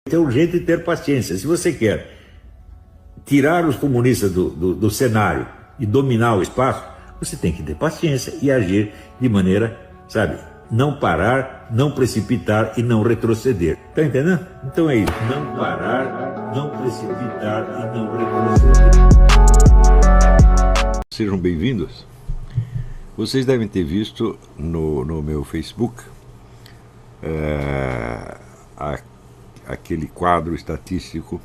É urgente ter paciência. Se você quer tirar os comunistas do cenário e dominar o espaço, você tem que ter paciência e agir de maneira, sabe, não parar, não precipitar e não retroceder. Tá entendendo? Então é isso. Não parar, não precipitar e não retroceder. Sejam bem-vindos. Vocês devem ter visto no meu Facebook aquele quadro estatístico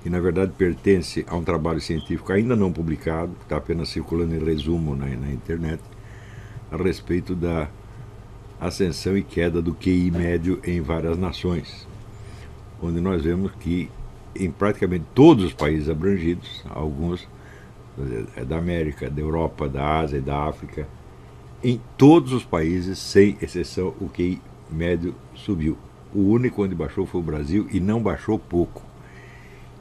que na verdade pertence a um trabalho científico ainda não publicado, que está apenas circulando em resumo na internet, a respeito da ascensão e queda do QI médio em várias nações, onde nós vemos que em praticamente todos os países abrangidos, alguns da América, da Europa, da Ásia e da África, em todos os países, sem exceção, o QI médio subiu. O único onde baixou foi o Brasil, e não baixou pouco.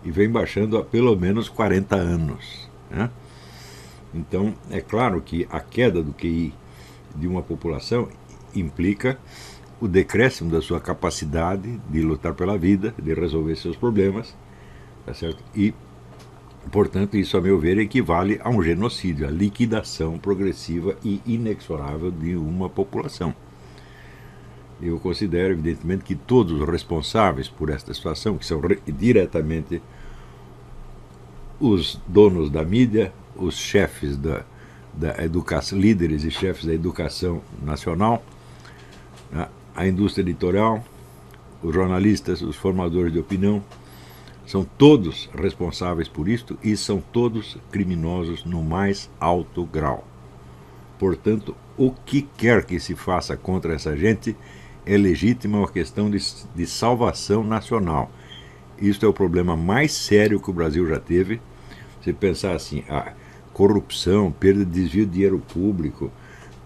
E vem baixando há pelo menos 40 anos. Né? Então, é claro que a queda do QI de uma população implica o decréscimo da sua capacidade de lutar pela vida, de resolver seus problemas, tá certo? E, portanto, isso, a meu ver, equivale a um genocídio, a liquidação progressiva e inexorável de uma população. Eu considero, evidentemente, que todos os responsáveis por esta situação, que são diretamente os donos da mídia, os chefes da educação, líderes e chefes da educação nacional, a indústria editorial, os jornalistas, os formadores de opinião, são todos responsáveis por isto e são todos criminosos no mais alto grau. Portanto, o que quer que se faça contra essa gente é legítima, uma questão de salvação nacional. Isto é o problema mais sério que o Brasil já teve. Você pensar assim, a corrupção, perda de desvio de dinheiro público,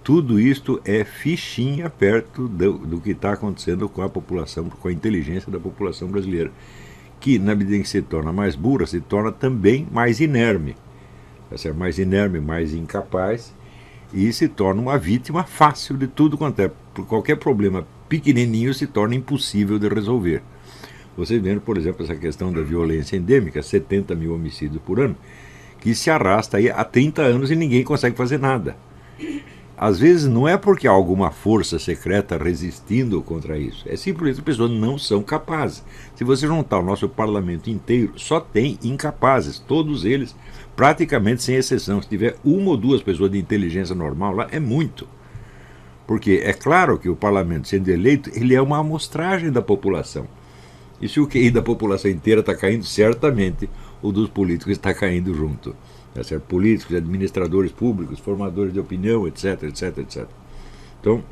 tudo isto é fichinha perto do que está acontecendo com a população, com a inteligência da população brasileira, que, na medida em que se torna mais burra, se torna também mais inerme. Mais inerme, mais incapaz, e se torna uma vítima fácil de tudo quanto é. Por qualquer problema pequenininho se torna impossível de resolver. Vocês vendo, por exemplo, essa questão da violência endêmica, 70 mil homicídios por ano, que se arrasta aí há 30 anos e ninguém consegue fazer nada. Às vezes não é porque há alguma força secreta resistindo contra isso, é simplesmente as pessoas não são capazes. Se você juntar o nosso parlamento inteiro, só tem incapazes, todos eles, praticamente sem exceção. Se tiver uma ou duas pessoas de inteligência normal lá, é muito. Porque é claro que o parlamento, sendo eleito, ele é uma amostragem da população. E se o QI da população inteira está caindo, certamente o dos políticos está caindo junto. Políticos, administradores públicos, formadores de opinião, etc, etc, etc. Então,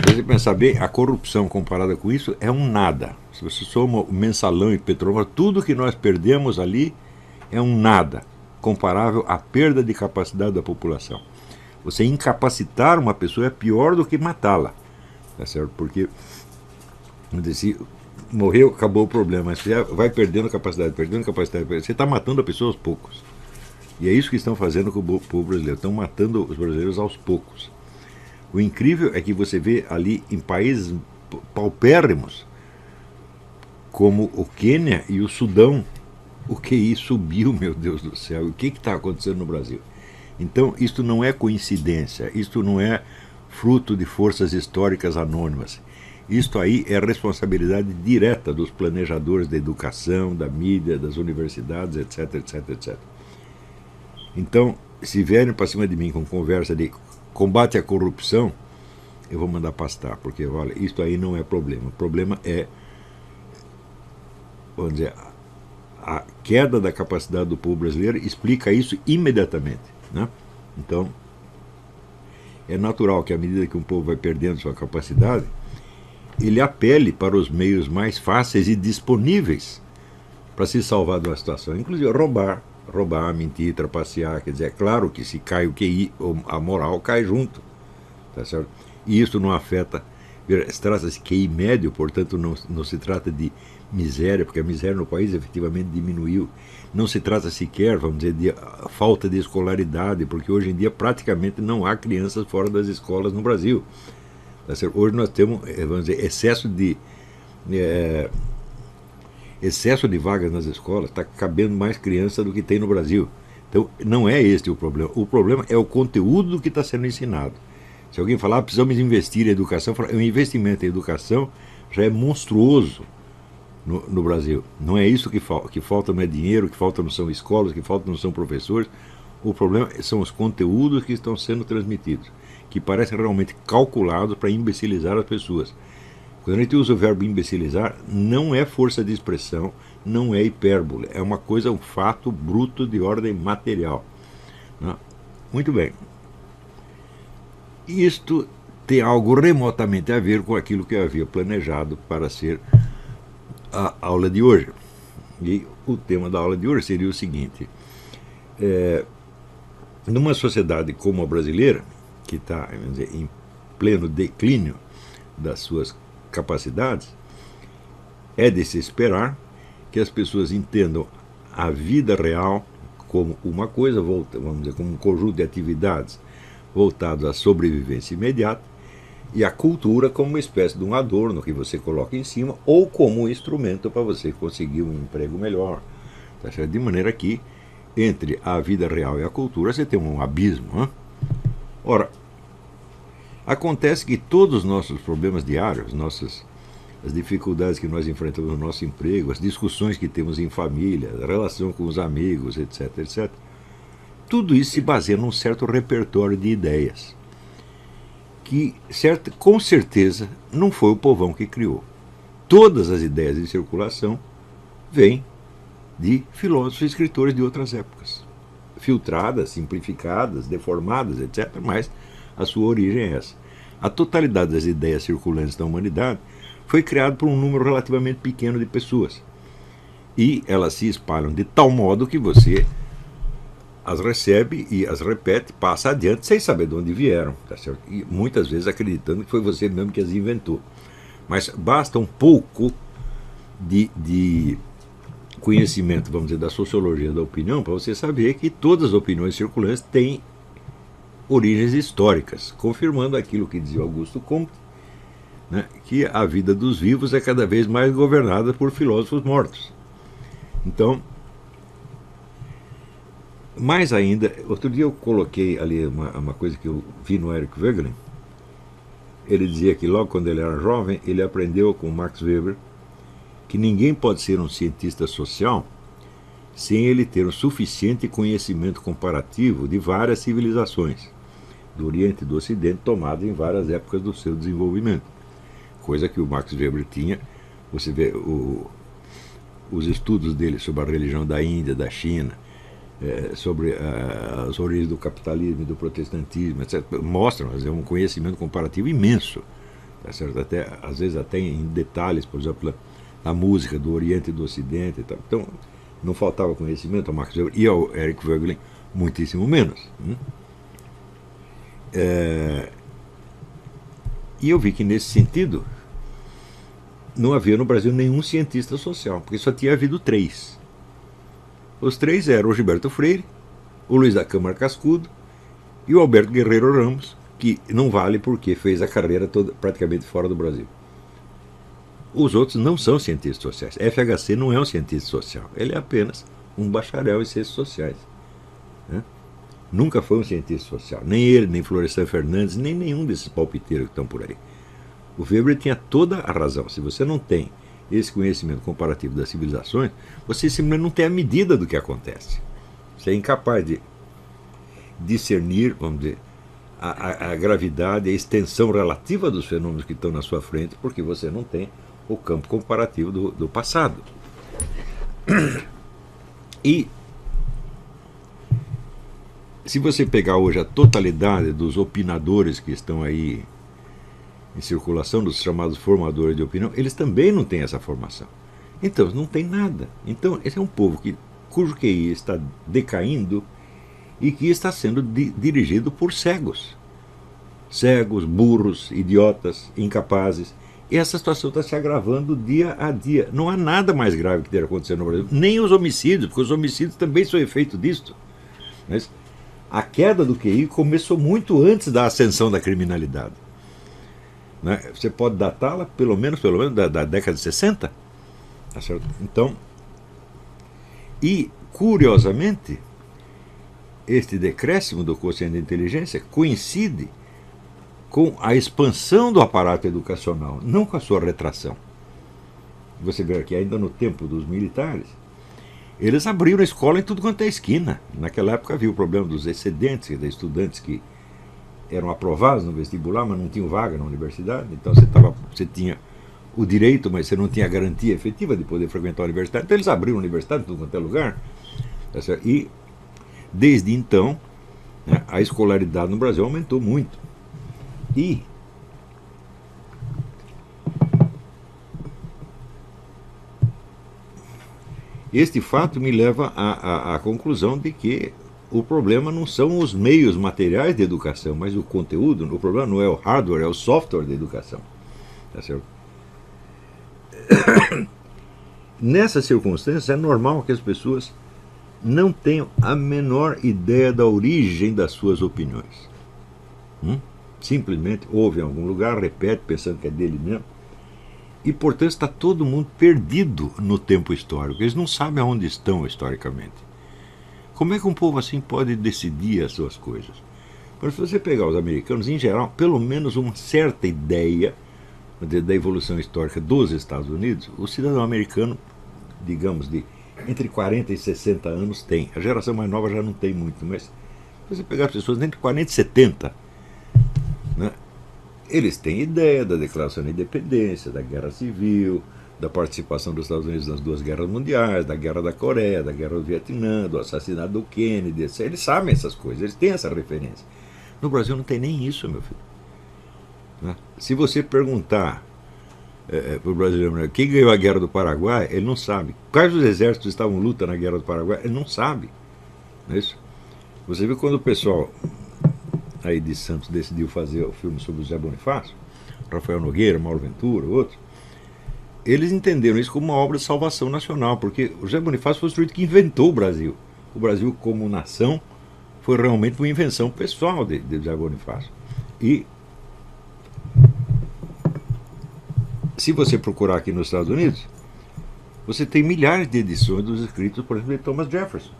se você pensar bem, a corrupção comparada com isso é um nada. Se você soma o mensalão e petróleo, tudo que nós perdemos ali é um nada, comparável à perda de capacidade da população. Você incapacitar uma pessoa é pior do que matá-la, tá certo? Porque se morreu, acabou o problema, mas você vai perdendo capacidade, você está matando a pessoa aos poucos. E é isso que estão fazendo com o povo brasileiro, estão matando os brasileiros aos poucos. O incrível é que você vê ali em países paupérrimos, como o Quênia e o Sudão, o QI subiu, meu Deus do céu. O que está acontecendo no Brasil? Então, isto não é coincidência, isto não é fruto de forças históricas anônimas. Isto aí é responsabilidade direta dos planejadores da educação, da mídia, das universidades, etc, etc, etc. Então, se vierem para cima de mim com conversa de combate à corrupção, eu vou mandar pastar, porque, olha, isto aí não é problema. O problema é, vamos dizer, a queda da capacidade do povo brasileiro explica isso imediatamente, né? Então, é natural que à medida que um povo vai perdendo sua capacidade, ele apele para os meios mais fáceis e disponíveis para se salvar de uma situação, inclusive roubar, mentir, trapacear. Quer dizer, é claro que se cai o QI, a moral cai junto, tá certo? E isso não afeta, se trata-se de QI médio, portanto não se trata de miséria, porque a miséria no país efetivamente diminuiu. Não se trata sequer, vamos dizer, de falta de escolaridade, porque hoje em dia praticamente não há crianças fora das escolas no Brasil. Tá certo? Hoje nós temos, vamos dizer, excesso de vagas nas escolas, está cabendo mais criança do que tem no Brasil. Então, não é este o problema. O problema é o conteúdo que está sendo ensinado. Se alguém falar, precisamos investir em educação, o investimento em educação já é monstruoso no Brasil. Não é isso que falta. O que falta não é dinheiro, o que falta não são escolas, o que falta não são professores. O problema são os conteúdos que estão sendo transmitidos, que parecem realmente calculados para imbecilizar as pessoas. Quando a gente usa o verbo imbecilizar, não é força de expressão, não é hipérbole, é uma coisa, um fato bruto de ordem material. Muito bem. Isto tem algo remotamente a ver com aquilo que eu havia planejado para ser a aula de hoje. E o tema da aula de hoje seria o seguinte: numa sociedade como a brasileira, que está em pleno declínio das suas capacidades, é de se esperar que as pessoas entendam a vida real como uma coisa, vamos dizer, como um conjunto de atividades voltadas à sobrevivência imediata, e a cultura como uma espécie de um adorno que você coloca em cima, ou como um instrumento para você conseguir um emprego melhor. Tá certo? De maneira que, entre a vida real e a cultura, você tem um abismo. Hein? Ora, acontece que todos os nossos problemas diários, as dificuldades que nós enfrentamos no nosso emprego, as discussões que temos em família, a relação com os amigos, etc., etc., tudo isso se baseia num certo repertório de ideias, que com certeza não foi o povão que criou. Todas as ideias em circulação vêm de filósofos e escritores de outras épocas, filtradas, simplificadas, deformadas, etc., mas a sua origem é essa. A totalidade das ideias circulantes da humanidade foi criada por um número relativamente pequeno de pessoas, e elas se espalham de tal modo que você as recebe e as repete, passa adiante sem saber de onde vieram, tá certo? E muitas vezes acreditando que foi você mesmo que as inventou. Mas basta um pouco de conhecimento, vamos dizer, da sociologia da opinião, para você saber que todas as opiniões circulantes têm origens históricas, confirmando aquilo que dizia Augusto Comte, né, que a vida dos vivos é cada vez mais governada por filósofos mortos. Então, mais ainda, outro dia eu coloquei ali uma coisa que eu vi no Eric Voegelin. Ele dizia que logo quando ele era jovem, ele aprendeu com Max Weber que ninguém pode ser um cientista social sem ele ter o suficiente conhecimento comparativo de várias civilizações, do Oriente e do Ocidente, tomadas em várias épocas do seu desenvolvimento. Coisa que o Max Weber tinha. Você vê os estudos dele sobre a religião da Índia, da China, sobre as origens do capitalismo e do protestantismo, etc., mostram um conhecimento comparativo imenso, tá certo? Às vezes até em detalhes, por exemplo, a música do Oriente e do Ocidente. E tal. Então, não faltava conhecimento ao Max Weber e ao Eric Voegelin, muitíssimo menos. E eu vi que, nesse sentido, não havia no Brasil nenhum cientista social, porque só tinha havido 3. Os 3 eram o Gilberto Freire, o Luiz da Câmara Cascudo e o Alberto Guerreiro Ramos, que não vale porque fez a carreira toda praticamente fora do Brasil. Os outros não são cientistas sociais. FHC não é um cientista social. Ele é apenas um bacharel em ciências sociais. Né? Nunca foi um cientista social. Nem ele, nem Florestan Fernandes, nem nenhum desses palpiteiros que estão por aí. O Weber tinha toda a razão. Se você não tem esse conhecimento comparativo das civilizações, você simplesmente não tem a medida do que acontece. Você é incapaz de discernir, vamos dizer, a gravidade, a extensão relativa dos fenômenos que estão na sua frente, porque você não tem o campo comparativo do passado. E se você pegar hoje a totalidade dos opinadores que estão aí em circulação, dos chamados formadores de opinião, eles também não têm essa formação. Então, não tem nada. Então, esse é um povo cujo QI está decaindo e que está sendo dirigido por cegos. Cegos, burros, idiotas, incapazes. E essa situação está se agravando dia a dia. Não há nada mais grave que esteja acontecendo no Brasil. Nem os homicídios, porque os homicídios também são efeito disto. Mas a queda do QI começou muito antes da ascensão da criminalidade. né? Você pode datá-la pelo menos da década de 60. Tá certo? Então, e curiosamente, este decréscimo do quociente de inteligência coincide com a expansão do aparato educacional, não com a sua retração. Você vê que ainda no tempo dos militares, eles abriram a escola em tudo quanto é esquina. Naquela época havia o problema dos excedentes, de estudantes que eram aprovados no vestibular, mas não tinham vaga na universidade. Então você tinha o direito, mas você não tinha a garantia efetiva de poder frequentar a universidade. Então eles abriram a universidade em tudo quanto é lugar. E desde então, né, a escolaridade no Brasil aumentou muito. E este fato me leva à conclusão de que o problema não são os meios materiais de educação, mas o conteúdo. O problema não é o hardware, é o software de educação. Tá certo? Nessas circunstâncias, é normal que as pessoas não tenham a menor ideia da origem das suas opiniões. Simplesmente ouve em algum lugar, repete, pensando que é dele mesmo. E, portanto, está todo mundo perdido no tempo histórico. Eles não sabem aonde estão historicamente. Como é que um povo assim pode decidir as suas coisas? Mas se você pegar os americanos, em geral, pelo menos uma certa ideia da evolução histórica dos Estados Unidos, o cidadão americano, digamos, de entre 40 e 60 anos tem. A geração mais nova já não tem muito, mas se você pegar as pessoas entre 40 e 70, né, eles têm ideia da Declaração da Independência, da Guerra Civil, da participação dos Estados Unidos nas duas guerras mundiais, da Guerra da Coreia, da Guerra do Vietnã, do assassinato do Kennedy, etc. Eles sabem essas coisas, eles têm essa referência. No Brasil não tem nem isso, meu filho. Né? Se você perguntar para o brasileiro quem ganhou a Guerra do Paraguai, ele não sabe. Quais os exércitos estavam em luta na Guerra do Paraguai, ele não sabe. Não é isso? Você viu quando o pessoal aí de Santos decidiu fazer o filme sobre o José Bonifácio, Rafael Nogueira, Mauro Ventura, outros, eles entenderam isso como uma obra de salvação nacional, porque o José Bonifácio foi o sujeito que inventou o Brasil. O Brasil como nação foi realmente uma invenção pessoal de José Bonifácio. E se você procurar aqui nos Estados Unidos, você tem milhares de edições dos escritos, por exemplo, de Thomas Jefferson.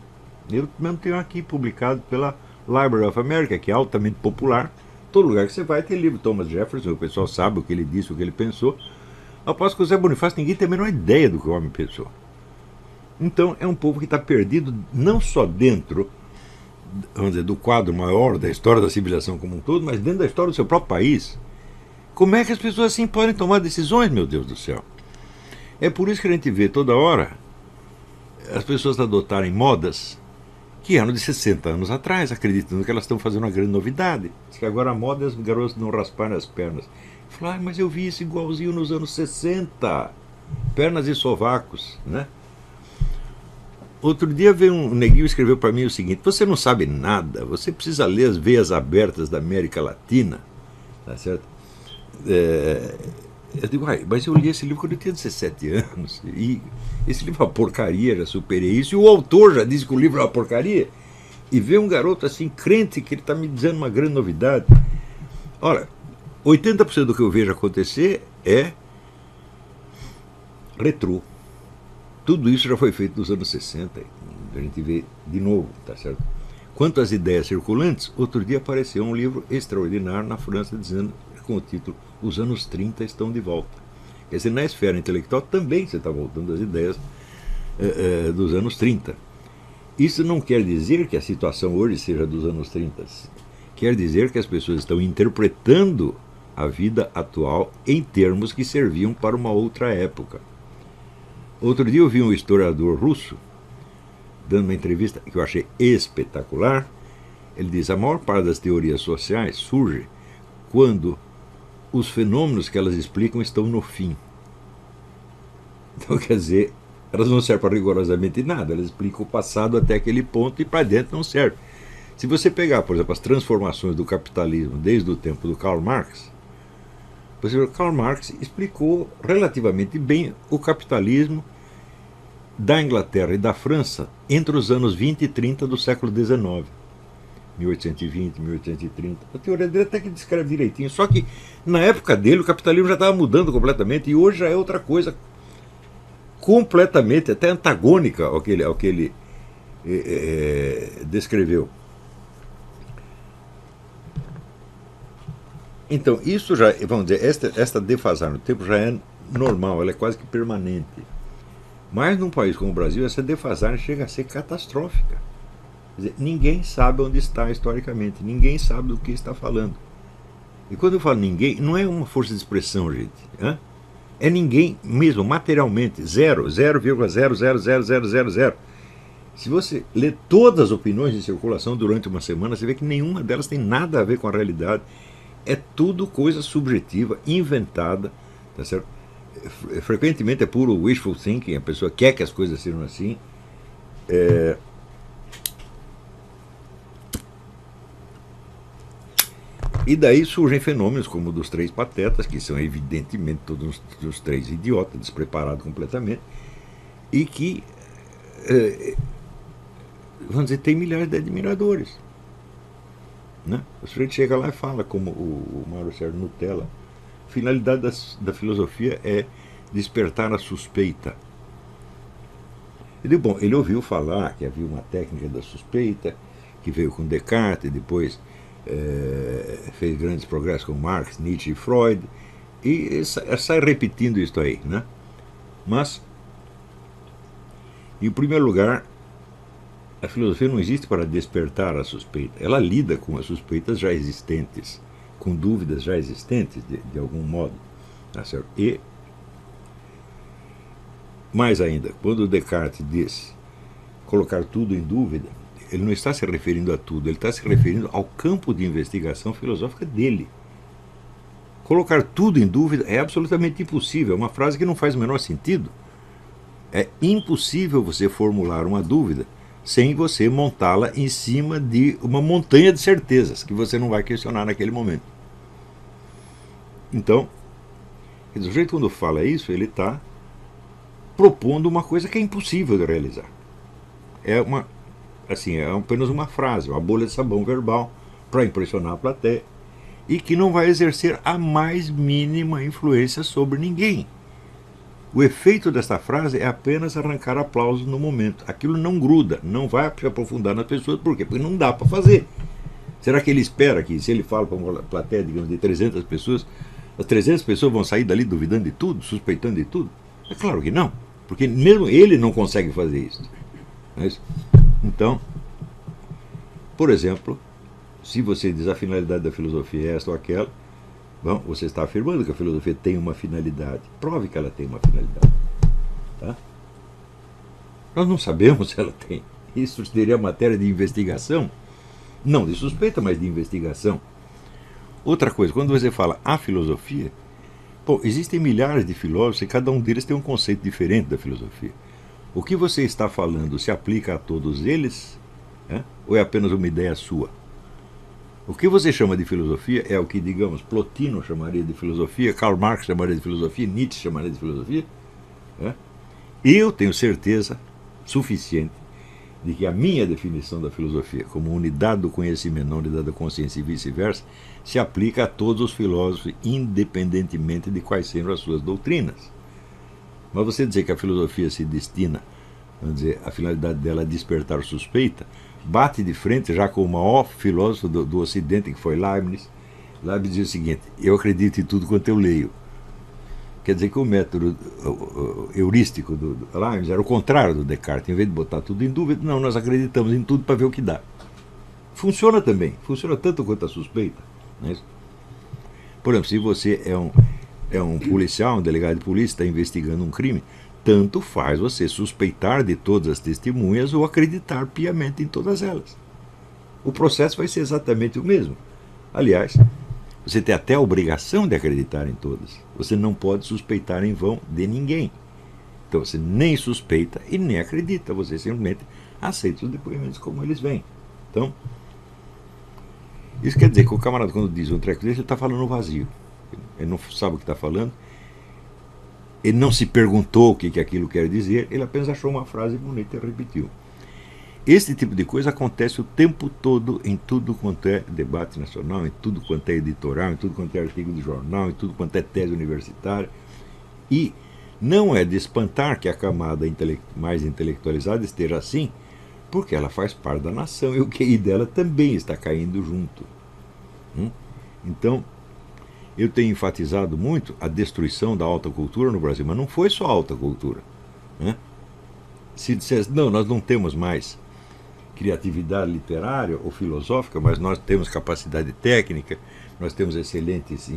Eu mesmo tenho aqui publicado pela Library of America, que é altamente popular. Todo lugar que você vai tem livro de Thomas Jefferson, o pessoal sabe o que ele disse, o que ele pensou. Após que o Zé Bonifácio, ninguém tem a menor ideia do que o homem pensou. Então é um povo que está perdido não só dentro, vamos dizer, do quadro maior da história da civilização como um todo, mas dentro da história do seu próprio país. Como é que as pessoas assim podem tomar decisões, meu Deus do céu? É por isso que a gente vê toda hora as pessoas adotarem modas que eram de 60 anos atrás, acreditando que elas estão fazendo uma grande novidade. Diz que agora a moda é os garotos não rasparem as pernas. Fala, mas eu vi isso igualzinho nos anos 60. Pernas e sovacos, né? Outro dia veio um neguinho e escreveu para mim o seguinte: você não sabe nada, você precisa ler As Veias Abertas da América Latina, tá certo? Eu digo, mas eu li esse livro quando eu tinha 17 anos, e esse livro é uma porcaria, já superei isso, e o autor já disse que o livro é uma porcaria, e vê um garoto assim, crente, que ele está me dizendo uma grande novidade. Ora, 80% do que eu vejo acontecer é retrô. Tudo isso já foi feito nos anos 60, a gente vê de novo, tá certo? Quanto às ideias circulantes, outro dia apareceu um livro extraordinário na França dizendo, com o título Os anos 30 estão de volta. Quer dizer, na esfera intelectual também você está voltando às ideias dos anos 30. Isso não quer dizer que a situação hoje seja dos anos 30. Quer dizer que as pessoas estão interpretando a vida atual em termos que serviam para uma outra época. Outro dia eu vi um historiador russo dando uma entrevista que eu achei espetacular. Ele diz: a maior parte das teorias sociais surge quando os fenômenos que elas explicam estão no fim. Então, quer dizer, elas não servem para rigorosamente nada, elas explicam o passado até aquele ponto e para dentro não serve. Se você pegar, por exemplo, as transformações do capitalismo desde o tempo do Karl Marx, você vê que Karl Marx explicou relativamente bem o capitalismo da Inglaterra e da França entre os anos 20 e 30 do século XIX. 1820, 1830. A teoria dele até que descreve direitinho. Só que na época dele o capitalismo já estava mudando completamente e hoje já é outra coisa completamente, até antagônica ao que ele descreveu. Então, isso já, vamos dizer, esta defasagem no tempo já é normal, ela é quase que permanente. Mas num país como o Brasil, essa defasagem chega a ser catastrófica. Quer dizer, ninguém sabe onde está historicamente, ninguém sabe do que está falando. E quando eu falo ninguém, não é uma força de expressão, gente. Hein? É ninguém mesmo, materialmente, 0,0000000. Se você lê todas as opiniões em circulação durante uma semana, você vê que nenhuma delas tem nada a ver com a realidade. É tudo coisa subjetiva, inventada, tá certo? Frequentemente é puro wishful thinking, a pessoa quer que as coisas sejam assim. E daí surgem fenômenos como o dos três patetas, que são evidentemente todos os três idiotas, despreparados completamente, e que, vamos dizer, tem milhares de admiradores. Né? O sujeito chega lá e fala, como o Mário Sérgio Nutella, a finalidade da filosofia é despertar a suspeita. Bom, ele ouviu falar que havia uma técnica da suspeita, que veio com Descartes, e depois fez grandes progressos com Marx, Nietzsche e Freud, e sai repetindo isso aí. Né? Mas, em primeiro lugar, a filosofia não existe para despertar a suspeita. Ela lida com as suspeitas já existentes, com dúvidas já existentes, de algum modo. Tá certo? E, mais ainda, quando Descartes diz colocar tudo em dúvida, ele não está se referindo a tudo, ele está se referindo ao campo de investigação filosófica dele. Colocar tudo em dúvida é absolutamente impossível, é uma frase que não faz o menor sentido. É impossível você formular uma dúvida sem você montá-la em cima de uma montanha de certezas que você não vai questionar naquele momento. Então, o sujeito quando fala isso, ele está propondo uma coisa que é impossível de realizar. É apenas uma frase, uma bolha de sabão verbal para impressionar a plateia e que não vai exercer a mais mínima influência sobre ninguém. O efeito desta frase é apenas arrancar aplausos no momento. Aquilo não gruda, não vai se aprofundar nas pessoas. Por quê? Porque não dá para fazer. Será que ele espera que, se ele fala para uma plateia, digamos, de 300 pessoas, as 300 pessoas vão sair dali duvidando de tudo, suspeitando de tudo? É claro que não, porque mesmo ele não consegue fazer isso. Não é isso? Então, por exemplo, se você diz a finalidade da filosofia é esta ou aquela, bom, você está afirmando que a filosofia tem uma finalidade. Prove que ela tem uma finalidade. Tá? Nós não sabemos se ela tem. Isso seria matéria de investigação. Não de suspeita, mas de investigação. Outra coisa, quando você fala a filosofia, bom, existem milhares de filósofos e cada um deles tem um conceito diferente da filosofia. O que você está falando se aplica a todos eles? Ou é apenas uma ideia sua? O que você chama de filosofia é o que, digamos, Plotino chamaria de filosofia, Karl Marx chamaria de filosofia, Nietzsche chamaria de filosofia. Eu tenho certeza suficiente de que a minha definição da filosofia, como unidade do conhecimento, não unidade da consciência e vice-versa, se aplica a todos os filósofos, independentemente de quais sejam as suas doutrinas. Mas você dizer que a filosofia se destina, vamos dizer, a finalidade dela é despertar suspeita, bate de frente já com o maior filósofo do Ocidente, que foi Leibniz. Leibniz dizia o seguinte: eu acredito em tudo quanto eu leio. Quer dizer que o método heurístico do Leibniz era o contrário do Descartes. Em vez de botar tudo em dúvida, não, nós acreditamos em tudo para ver o que dá. Funciona também, funciona tanto quanto a suspeita. Não é isso? Por exemplo, se você é um policial, um delegado de polícia, está investigando um crime, tanto faz você suspeitar de todas as testemunhas ou acreditar piamente em todas elas. O processo vai ser exatamente o mesmo. Aliás, você tem até a obrigação de acreditar em todas. Você não pode suspeitar em vão de ninguém. Então você nem suspeita e nem acredita. Você simplesmente aceita os depoimentos como eles vêm. Então, isso quer dizer que o camarada, quando diz um treco desse, ele está falando vazio. Ele não sabe o que está falando. Ele não se perguntou o que aquilo quer dizer, ele apenas achou uma frase bonita e repetiu. esse tipo de coisa acontece o tempo todo em tudo quanto é debate nacional, em tudo quanto é editorial, em tudo quanto é artigo de jornal, em tudo quanto é tese universitária. E não é de espantar que a camada mais intelectualizada esteja assim, porque ela faz parte da nação e o QI dela também está caindo junto. Então, eu tenho enfatizado muito a destruição da alta cultura no Brasil, mas não foi só a alta cultura. Se dissesse, não, nós não temos mais criatividade literária ou filosófica, mas nós temos capacidade técnica, nós temos excelentes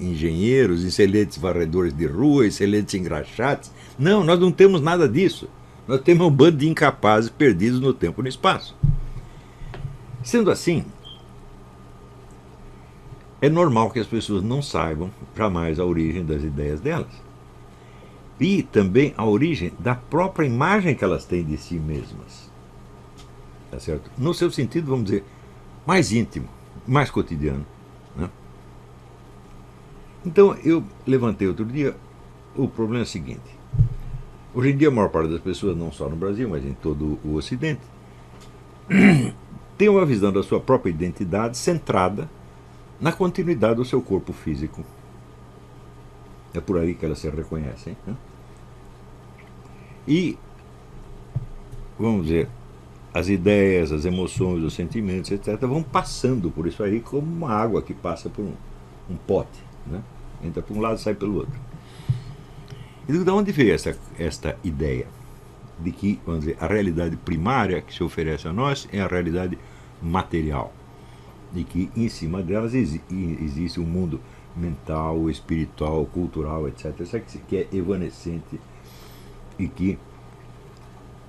engenheiros, excelentes varredores de rua, excelentes engraxates. Não, nós não temos nada disso. Nós temos um bando de incapazes perdidos no tempo e no espaço. Sendo assim, é normal que as pessoas não saibam jamais a origem das ideias delas. E também a origem da própria imagem que elas têm de si mesmas. Tá certo? No seu sentido, vamos dizer, mais íntimo, mais cotidiano. Né? Então, eu levantei outro dia, o problema é o seguinte. Hoje em dia, a maior parte das pessoas, não só no Brasil, mas em todo o Ocidente, tem uma visão da sua própria identidade centrada na continuidade do seu corpo físico. É por aí que elas se reconhecem. Né? E, vamos dizer, as ideias, as emoções, os sentimentos, etc., vão passando por isso aí como uma água que passa por um pote. Né? Entra por um lado e sai pelo outro. E de onde veio esta ideia de que, vamos dizer, a realidade primária que se oferece a nós é a realidade material? E que em cima delas existe um mundo mental, espiritual, cultural, etc., que é evanescente e que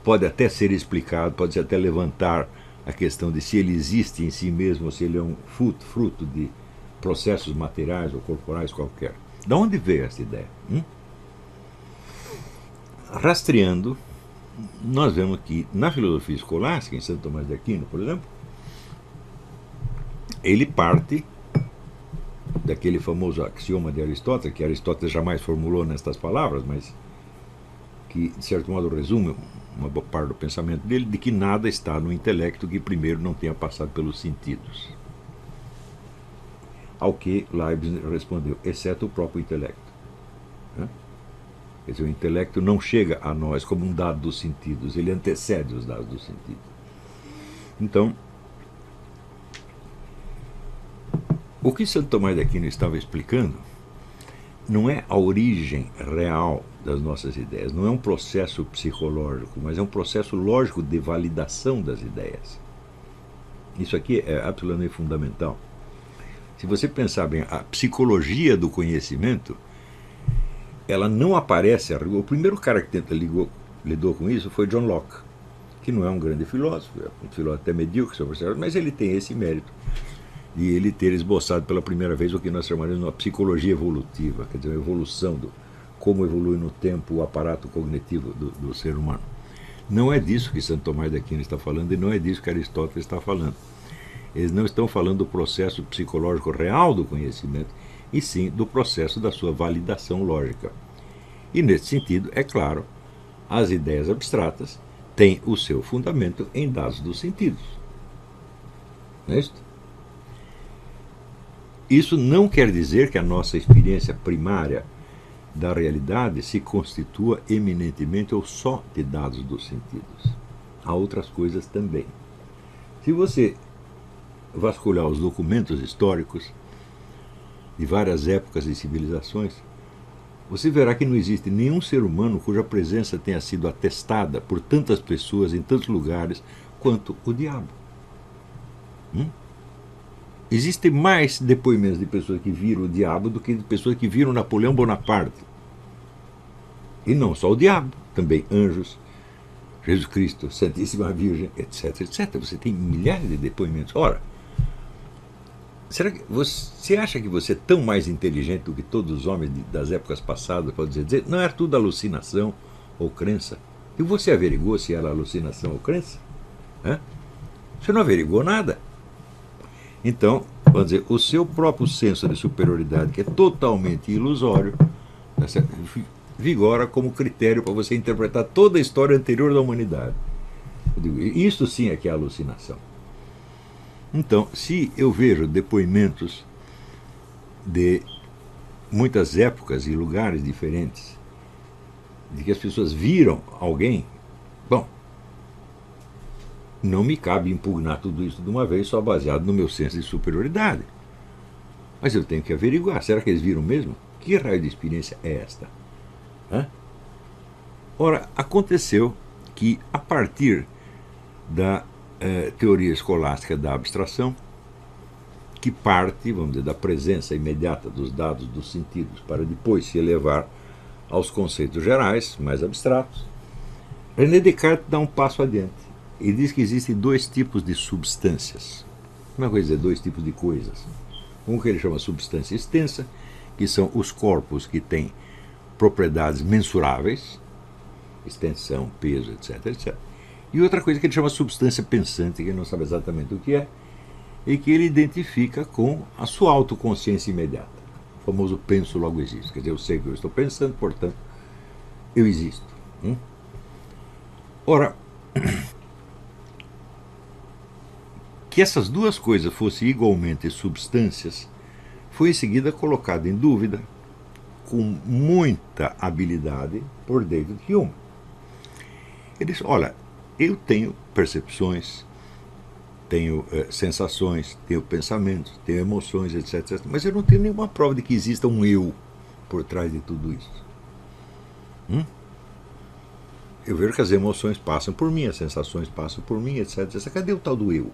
pode até ser explicado, pode até levantar a questão de se ele existe em si mesmo, ou se ele é um fruto de processos materiais ou corporais qualquer. De onde veio essa ideia? Rastreando, nós vemos que na filosofia escolástica, em Santo Tomás de Aquino, por exemplo, ele parte daquele famoso axioma de Aristóteles, que Aristóteles jamais formulou nestas palavras, mas que, de certo modo, resume uma boa parte do pensamento dele, de que nada está no intelecto que primeiro não tenha passado pelos sentidos. Ao que Leibniz respondeu, exceto o próprio intelecto. Quer dizer, o intelecto não chega a nós como um dado dos sentidos, ele antecede os dados dos sentidos. Então, o que Santo Tomás de Aquino estava explicando não é a origem real das nossas ideias, não é um processo psicológico, mas é um processo lógico de validação das ideias. Isso aqui é absolutamente fundamental. Se você pensar bem, a psicologia do conhecimento, ela não aparece. O primeiro cara que lidou com isso foi John Locke, que não é um grande filósofo, é um filósofo até medíocre, mas ele tem esse mérito de ele ter esboçado pela primeira vez o que nós chamamos de uma psicologia evolutiva, quer dizer, a evolução do como evolui no tempo o aparato cognitivo do ser humano. Não é disso que Santo Tomás de Aquino está falando e não é disso que Aristóteles está falando. Eles não estão falando do processo psicológico real do conhecimento, e sim do processo da sua validação lógica. E nesse sentido, é claro, as ideias abstratas têm o seu fundamento em dados dos sentidos. Não é isso? Isso não quer dizer que a nossa experiência primária da realidade se constitua eminentemente ou só de dados dos sentidos. Há outras coisas também. Se você vasculhar os documentos históricos de várias épocas e civilizações, você verá que não existe nenhum ser humano cuja presença tenha sido atestada por tantas pessoas em tantos lugares quanto o diabo. Existem mais depoimentos de pessoas que viram o diabo do que de pessoas que viram Napoleão Bonaparte. E não só o diabo, também anjos, Jesus Cristo, Santíssima Virgem, etc, etc. Você tem milhares de depoimentos. Ora, será que você acha que você é tão mais inteligente do que todos os homens das épocas passadas, pode dizer, não era tudo alucinação ou crença? E você averigou se era alucinação ou crença? Você não averigou nada. Então, vamos dizer, o seu próprio senso de superioridade, que é totalmente ilusório, vigora como critério para você interpretar toda a história anterior da humanidade. Eu digo, isso sim é que é alucinação. Então, se eu vejo depoimentos de muitas épocas e lugares diferentes, de que as pessoas viram alguém, bom, não me cabe impugnar tudo isso de uma vez só baseado no meu senso de superioridade. Mas eu tenho que averiguar, será que eles viram mesmo? Que raio de experiência é esta? Hã? Ora, aconteceu que a partir da teoria escolástica da abstração, que parte, vamos dizer, da presença imediata dos dados dos sentidos para depois se elevar aos conceitos gerais, mais abstratos, René Descartes dá um passo adiante e diz que existem dois tipos de substâncias. Como é que eu dizer dois tipos de coisas? Um que ele chama substância extensa, que são os corpos que têm propriedades mensuráveis, extensão, peso, etc, etc. E outra coisa que ele chama substância pensante, que ele não sabe exatamente o que é, e que ele identifica com a sua autoconsciência imediata. O famoso penso, logo existo. Quer dizer, eu sei o que eu estou pensando, portanto, eu existo. Ora, que essas duas coisas fossem igualmente substâncias, foi em seguida colocado em dúvida, com muita habilidade, por David Hume. Ele disse, olha, eu tenho percepções, tenho sensações, tenho pensamentos, tenho emoções, etc, etc. Mas eu não tenho nenhuma prova de que exista um eu por trás de tudo isso. Eu vejo que as emoções passam por mim, as sensações passam por mim, etc, etc. Cadê o tal do eu?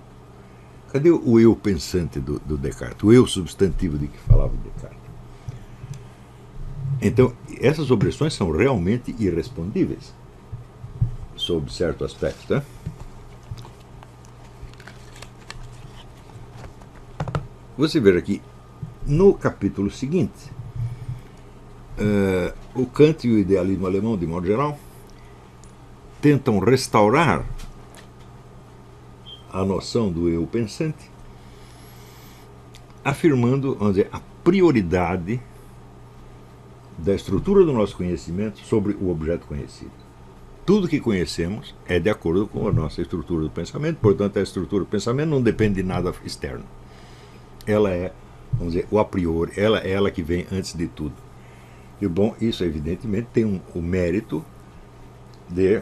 Cadê o eu pensante do Descartes? O eu substantivo de que falava o Descartes? Então, essas objeções são realmente irrespondíveis, sob certo aspecto, né? Você vê aqui, no capítulo seguinte, o Kant e o idealismo alemão, de modo geral, tentam restaurar a noção do eu pensante, afirmando, vamos dizer, a prioridade da estrutura do nosso conhecimento sobre o objeto conhecido. Tudo que conhecemos é de acordo com a nossa estrutura do pensamento, portanto, a estrutura do pensamento não depende de nada externo. Ela é, vamos dizer, o a priori, ela é ela que vem antes de tudo. E, bom, isso evidentemente tem o mérito de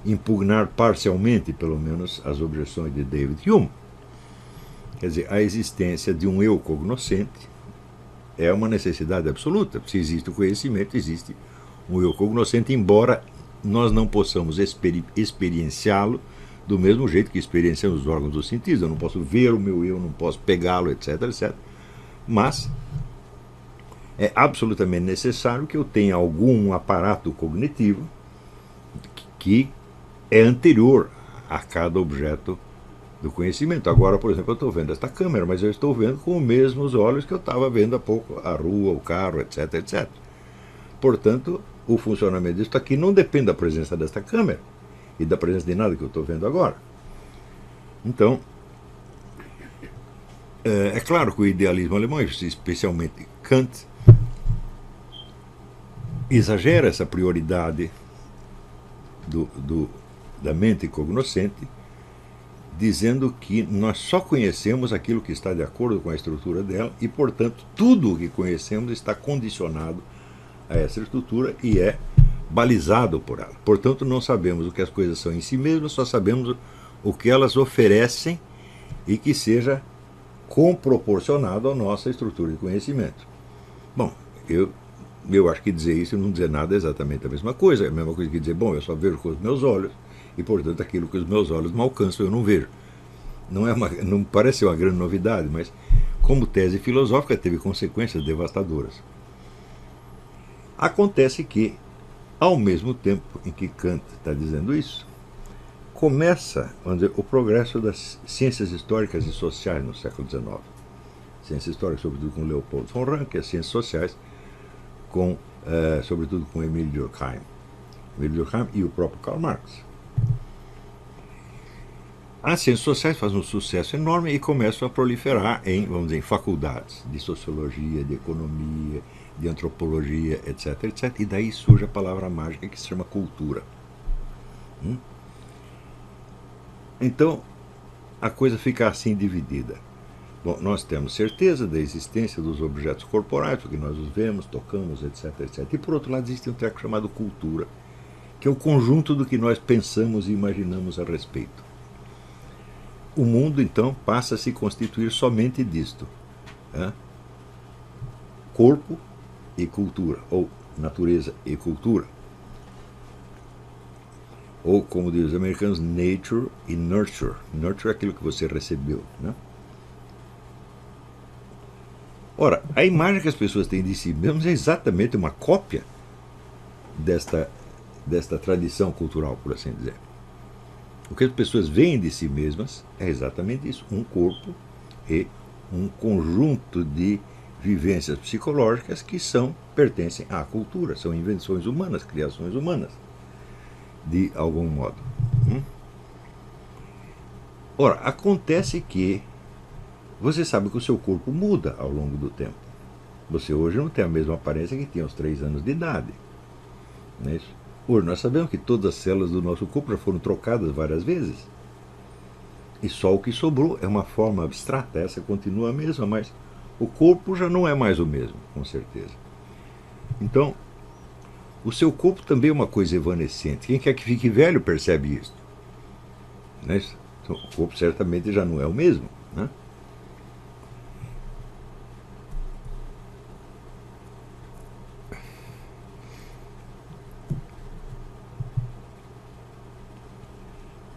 impugnar parcialmente, pelo menos, as objeções de David Hume. Quer dizer, a existência de um eu cognoscente é uma necessidade absoluta. Se existe o conhecimento, existe um eu cognoscente, embora nós não possamos experienciá-lo do mesmo jeito que experienciamos os órgãos dos sentidos. Eu não posso ver o meu eu, não posso pegá-lo, etc, etc. Mas é absolutamente necessário que eu tenha algum aparato cognitivo que é anterior a cada objeto do conhecimento. Agora, por exemplo, eu estou vendo esta câmera, mas eu estou vendo com os mesmos olhos que eu estava vendo há pouco a rua, o carro, etc, etc. Portanto, o funcionamento disso aqui não depende da presença desta câmera e da presença de nada que eu estou vendo agora. Então, é claro que o idealismo alemão, especialmente Kant, exagera essa prioridade da mente cognoscente, dizendo que nós só conhecemos aquilo que está de acordo com a estrutura dela e, portanto, tudo o que conhecemos está condicionado a essa estrutura e é balizado por ela. Portanto, não sabemos o que as coisas são em si mesmas, só sabemos o que elas oferecem e que seja comproporcionado à nossa estrutura de conhecimento. Bom, eu acho que dizer isso e não dizer nada é exatamente a mesma coisa. É a mesma coisa que dizer, bom, eu só vejo com os meus olhos e, portanto, aquilo que os meus olhos não alcançam eu não vejo. Não parece uma grande novidade, mas como tese filosófica teve consequências devastadoras. Acontece que, ao mesmo tempo em que Kant está dizendo isso, começa, vamos dizer, o progresso das ciências históricas e sociais no século XIX. Ciências históricas, sobretudo com Leopold von Ranke, as ciências sociais, sobretudo com Emile Durkheim. Emile Durkheim e o próprio Karl Marx. As ciências sociais fazem um sucesso enorme e começam a proliferar em, vamos dizer, em faculdades de sociologia, de economia, de antropologia, etc, etc. E daí surge a palavra mágica que se chama cultura. Então, a coisa fica assim dividida. Bom, nós temos certeza da existência dos objetos corporais, porque nós os vemos, tocamos, etc, etc. E por outro lado existe um treco chamado cultura, que é o conjunto do que nós pensamos e imaginamos a respeito. O mundo, então, passa a se constituir somente disto. Corpo e cultura, ou natureza e cultura. Ou, como dizem os americanos, nature e nurture. Nurture é aquilo que você recebeu. Ora, a imagem que as pessoas têm de si mesmas é exatamente uma cópia desta tradição cultural, por assim dizer. O que as pessoas veem de si mesmas é exatamente isso, um corpo e um conjunto de vivências psicológicas que pertencem à cultura, são invenções humanas, criações humanas, de algum modo. Ora, acontece que você sabe que o seu corpo muda ao longo do tempo. Você hoje não tem a mesma aparência que tinha aos 3 anos de idade. Não é isso? Hoje nós sabemos que todas as células do nosso corpo já foram trocadas várias vezes. E só o que sobrou é uma forma abstrata, essa continua a mesma, mas o corpo já não é mais o mesmo, com certeza. Então, o seu corpo também é uma coisa evanescente. Quem quer que fique velho percebe isso. Não é isso? Então, o corpo certamente já não é o mesmo. Né?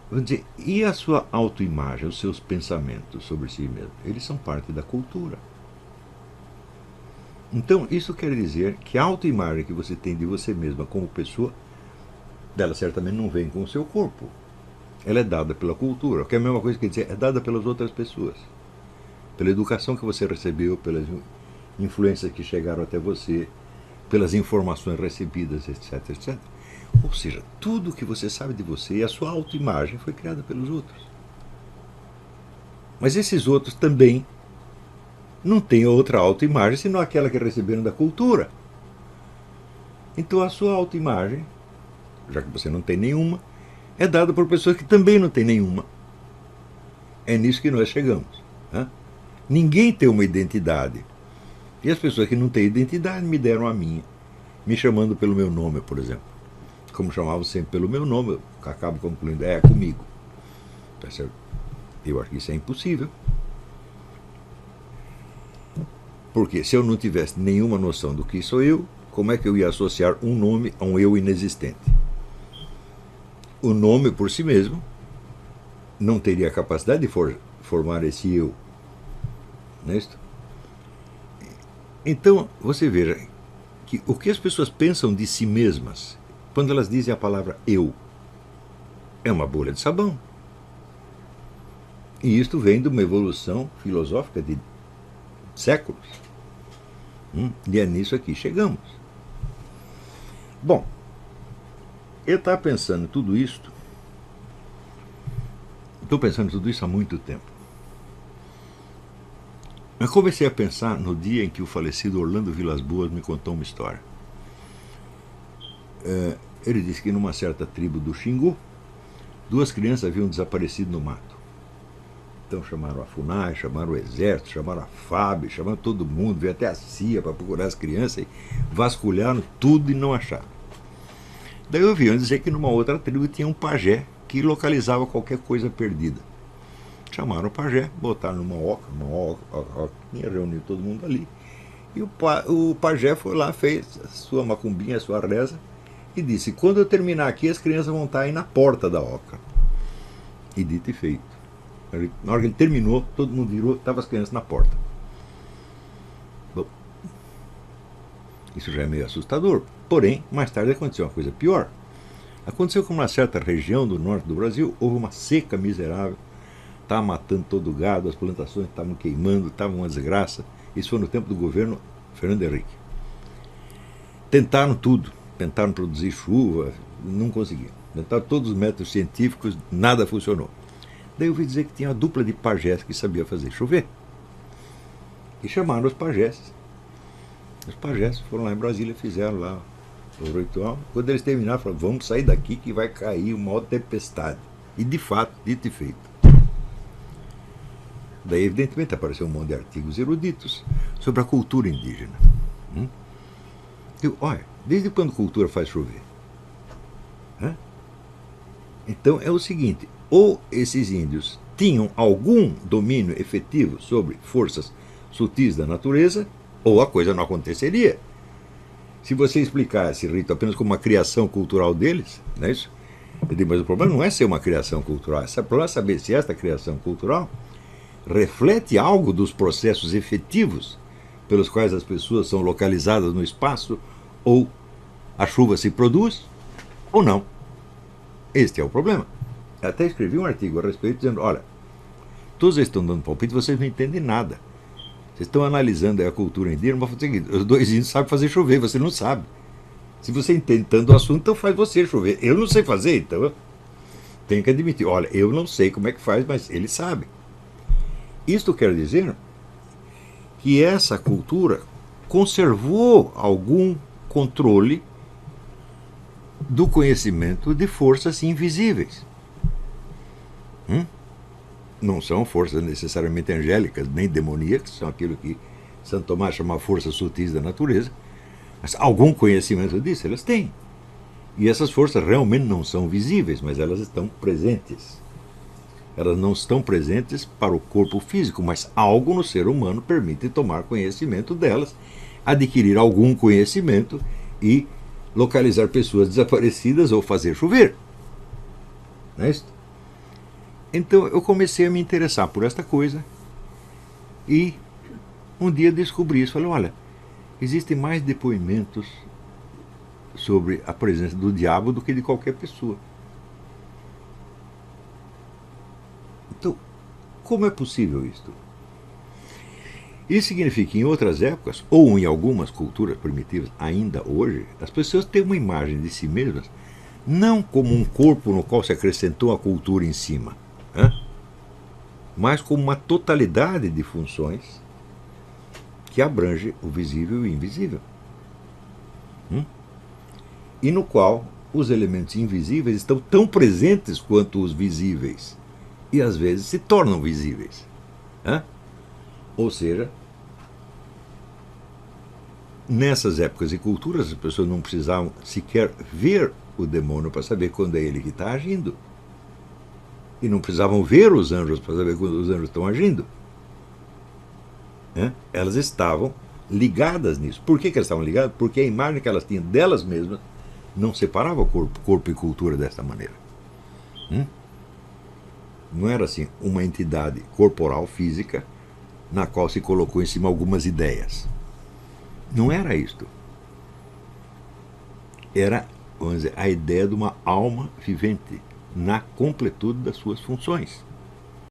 Vamos dizer, e a sua autoimagem, os seus pensamentos sobre si mesmo? Eles são parte da cultura. Então, isso quer dizer que a autoimagem que você tem de você mesma como pessoa, dela certamente não vem com o seu corpo. Ela é dada pela cultura, que é a mesma coisa que dizer, é dada pelas outras pessoas. Pela educação que você recebeu, pelas influências que chegaram até você, pelas informações recebidas, etc, etc. Ou seja, tudo o que você sabe de você e a sua autoimagem foi criada pelos outros. Mas esses outros também não têm outra autoimagem senão aquela que receberam da cultura. Então a sua autoimagem, já que você não tem nenhuma, é dada por pessoas que também não têm nenhuma. É nisso que nós chegamos. Ninguém tem uma identidade. E as pessoas que não têm identidade me deram a minha, me chamando pelo meu nome, por exemplo. Como chamavam sempre pelo meu nome, eu acabo concluindo, é comigo. Tá certo? Eu acho que isso é impossível. Porque se eu não tivesse nenhuma noção do que sou eu, como é que eu ia associar um nome a um eu inexistente? O nome por si mesmo não teria a capacidade de formar esse eu. Não é isso? Então, você veja que o que as pessoas pensam de si mesmas quando elas dizem a palavra eu, é uma bolha de sabão. E isto vem de uma evolução filosófica de séculos. E é nisso aqui chegamos. Bom, eu estava pensando em tudo isto. Estou pensando em tudo isso há muito tempo. Eu comecei a pensar no dia em que o falecido Orlando Vilas Boas me contou uma história. Ele disse que numa certa tribo do Xingu, 2 crianças haviam desaparecido no mato. Então chamaram a FUNAI, chamaram o exército, chamaram a FAB, chamaram todo mundo, veio até a CIA para procurar as crianças e vasculharam tudo e não acharam. Daí ouviam dizer que numa outra tribo tinha um pajé que localizava qualquer coisa perdida. Chamaram o pajé, botaram numa oca, reuniu todo mundo ali. E o pajé foi lá, fez a sua macumbinha, a sua reza, e disse, quando eu terminar aqui, as crianças vão estar aí na porta da oca. E dito e feito. Na hora que ele terminou, todo mundo virou, estavam as crianças na porta. Bom, isso já é meio assustador. Porém, mais tarde aconteceu uma coisa pior. Aconteceu que numa certa região do norte do Brasil, houve uma seca miserável, estava matando todo o gado, as plantações estavam queimando, estava uma desgraça. Isso foi no tempo do governo Fernando Henrique. Tentaram tudo, tentaram produzir chuva, não conseguiram. Tentaram todos os métodos científicos, nada funcionou. Daí eu ouvi dizer que tinha uma dupla de pajés que sabia fazer chover. E chamaram os pajés. Os pajés foram lá em Brasília, fizeram lá o ritual. Quando eles terminaram, falaram, vamos sair daqui que vai cair uma outra tempestade. E de fato, dito e feito. Daí, evidentemente, apareceu um monte de artigos eruditos sobre a cultura indígena. Olha, desde quando cultura faz chover? Então é o seguinte, ou esses índios tinham algum domínio efetivo sobre forças sutis da natureza, ou a coisa não aconteceria. Se você explicar esse rito apenas como uma criação cultural deles, não é isso? Eu digo, mas o problema não é ser uma criação cultural, o problema é saber se esta criação cultural reflete algo dos processos efetivos pelos quais as pessoas são localizadas no espaço, ou a chuva se produz, ou não. Este é o problema. Eu até escrevi um artigo a respeito dizendo, olha, todos eles estão dando palpite, vocês não entendem nada. Vocês estão analisando a cultura indígena, mas os dois índios sabem fazer chover, você não sabe. Se você entende tanto o assunto, então faz você chover. Eu não sei fazer, então eu tenho que admitir. Olha, eu não sei como é que faz, mas eles sabem. Isto quer dizer que essa cultura conservou algum controle do conhecimento de forças invisíveis. Não são forças necessariamente angélicas, nem demoníacas, são aquilo que Santo Tomás chama forças sutis da natureza, mas algum conhecimento disso elas têm. E essas forças realmente não são visíveis, mas elas estão presentes. Elas não estão presentes para o corpo físico, mas algo no ser humano permite tomar conhecimento delas, adquirir algum conhecimento e localizar pessoas desaparecidas ou fazer chover. Não é isso? Então eu comecei a me interessar por esta coisa e um dia descobri isso. Falei, olha, existem mais depoimentos sobre a presença do diabo do que de qualquer pessoa. Então, como é possível isto? Isso significa que em outras épocas, ou em algumas culturas primitivas, ainda hoje, as pessoas têm uma imagem de si mesmas não como um corpo no qual se acrescentou a cultura em cima, mas como uma totalidade de funções que abrange o visível e o invisível. E no qual os elementos invisíveis estão tão presentes quanto os visíveis e às vezes se tornam visíveis. Ou seja, nessas épocas e culturas as pessoas não precisavam sequer ver o demônio para saber quando é ele que está agindo. E não precisavam ver os anjos para saber quando os anjos estão agindo. Elas estavam ligadas nisso. Por que elas estavam ligadas? Porque a imagem que elas tinham delas mesmas não separava corpo e cultura desta maneira. Não era assim uma entidade corporal, física, na qual se colocou em cima algumas ideias. Não era isto. Era, vamos dizer, a ideia de uma alma vivente na completude das suas funções.